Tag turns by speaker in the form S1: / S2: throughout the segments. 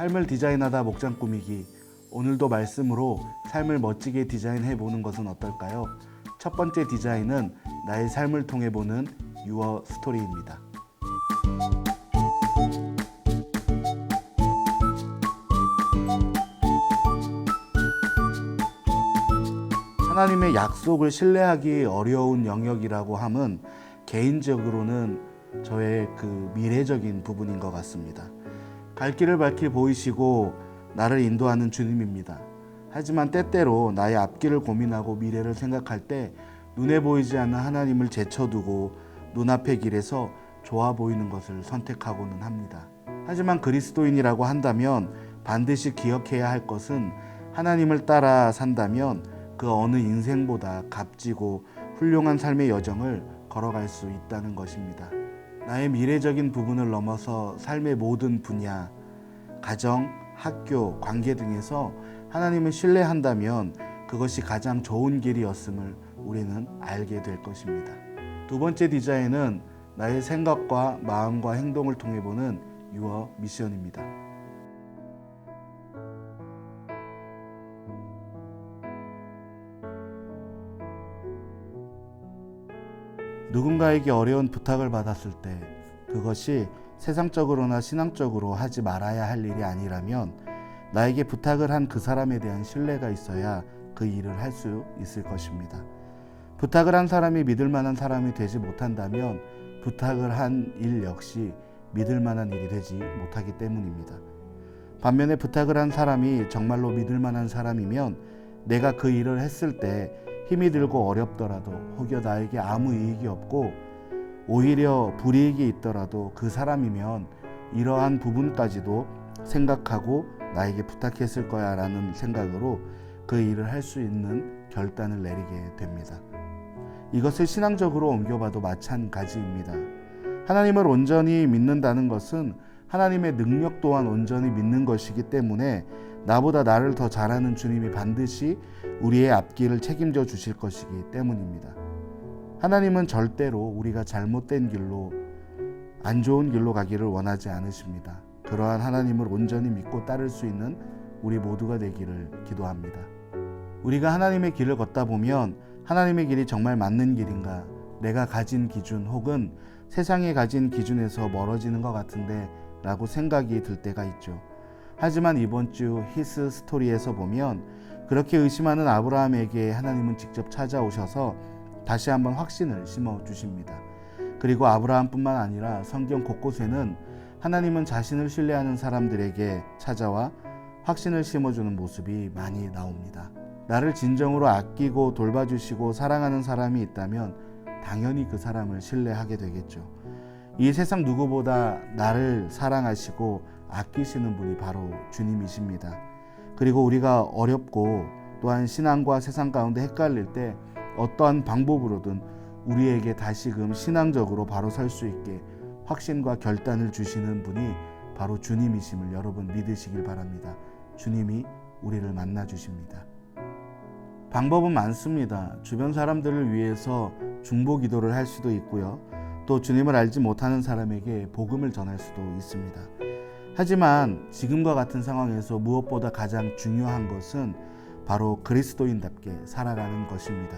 S1: 삶을 디자인하다 목장 꾸미기. 오늘도 말씀으로 삶을 멋지게 디자인해 보는 것은 어떨까요? 첫 번째 디자인은 나의 삶을 통해 보는 유어 스토리입니다. 하나님의 약속을 신뢰하기 어려운 영역이라고 함은 개인적으로는 저의 그 미래적인 부분인 것 같습니다. 갈 길을 밝히 보이시고 나를 인도하는 주님입니다. 하지만 때때로 나의 앞길을 고민하고 미래를 생각할 때 눈에 보이지 않는 하나님을 제쳐두고 눈앞의 길에서 좋아 보이는 것을 선택하고는 합니다. 하지만 그리스도인이라고 한다면 반드시 기억해야 할 것은 하나님을 따라 산다면 그 어느 인생보다 값지고 훌륭한 삶의 여정을 걸어갈 수 있다는 것입니다. 나의 미래적인 부분을 넘어서 삶의 모든 분야, 가정, 학교, 관계 등에서 하나님을 신뢰한다면 그것이 가장 좋은 길이었음을 우리는 알게 될 것입니다. 두 번째 디자인은 나의 생각과 마음과 행동을 통해 보는 유어 미션입니다. 누군가에게 어려운 부탁을 받았을 때 그것이 세상적으로나 신앙적으로 하지 말아야 할 일이 아니라면 나에게 부탁을 한 그 사람에 대한 신뢰가 있어야 그 일을 할 수 있을 것입니다. 부탁을 한 사람이 믿을 만한 사람이 되지 못한다면 부탁을 한 일 역시 믿을 만한 일이 되지 못하기 때문입니다. 반면에 부탁을 한 사람이 정말로 믿을 만한 사람이면 내가 그 일을 했을 때 힘이 들고 어렵더라도 혹여 나에게 아무 이익이 없고 오히려 불이익이 있더라도 그 사람이면 이러한 부분까지도 생각하고 나에게 부탁했을 거야 라는 생각으로 그 일을 할 수 있는 결단을 내리게 됩니다. 이것을 신앙적으로 옮겨봐도 마찬가지입니다. 하나님을 온전히 믿는다는 것은 하나님의 능력 또한 온전히 믿는 것이기 때문에 나보다 나를 더 잘하는 주님이 반드시 우리의 앞길을 책임져 주실 것이기 때문입니다. 하나님은 절대로 우리가 잘못된 길로, 안 좋은 길로 가기를 원하지 않으십니다. 그러한 하나님을 온전히 믿고 따를 수 있는 우리 모두가 되기를 기도합니다. 우리가 하나님의 길을 걷다 보면 하나님의 길이 정말 맞는 길인가, 내가 가진 기준 혹은 세상이 가진 기준에서 멀어지는 것 같은데 라고 생각이 들 때가 있죠. 하지만 이번 주 히스 스토리에서 보면 그렇게 의심하는 아브라함에게 하나님은 직접 찾아오셔서 다시 한번 확신을 심어주십니다. 그리고 아브라함뿐만 아니라 성경 곳곳에는 하나님은 자신을 신뢰하는 사람들에게 찾아와 확신을 심어주는 모습이 많이 나옵니다. 나를 진정으로 아끼고 돌봐주시고 사랑하는 사람이 있다면 당연히 그 사람을 신뢰하게 되겠죠. 이 세상 누구보다 나를 사랑하시고 아끼시는 분이 바로 주님이십니다. 그리고 우리가 어렵고 또한 신앙과 세상 가운데 헷갈릴 때 어떠한 방법으로든 우리에게 다시금 신앙적으로 바로 설 수 있게 확신과 결단을 주시는 분이 바로 주님이심을 여러분 믿으시길 바랍니다. 주님이 우리를 만나 주십니다. 방법은 많습니다. 주변 사람들을 위해서 중보 기도를 할 수도 있고요. 또 주님을 알지 못하는 사람에게 복음을 전할 수도 있습니다. 하지만 지금과 같은 상황에서 무엇보다 가장 중요한 것은 바로 그리스도인답게 살아가는 것입니다.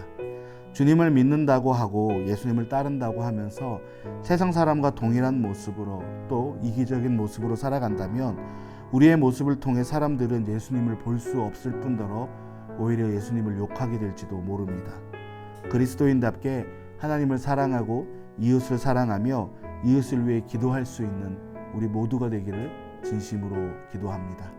S1: 주님을 믿는다고 하고 예수님을 따른다고 하면서 세상 사람과 동일한 모습으로 또 이기적인 모습으로 살아간다면 우리의 모습을 통해 사람들은 예수님을 볼 수 없을 뿐더러 오히려 예수님을 욕하게 될지도 모릅니다. 그리스도인답게 하나님을 사랑하고 이웃을 사랑하며 이웃을 위해 기도할 수 있는 우리 모두가 되기를 진심으로 기도합니다.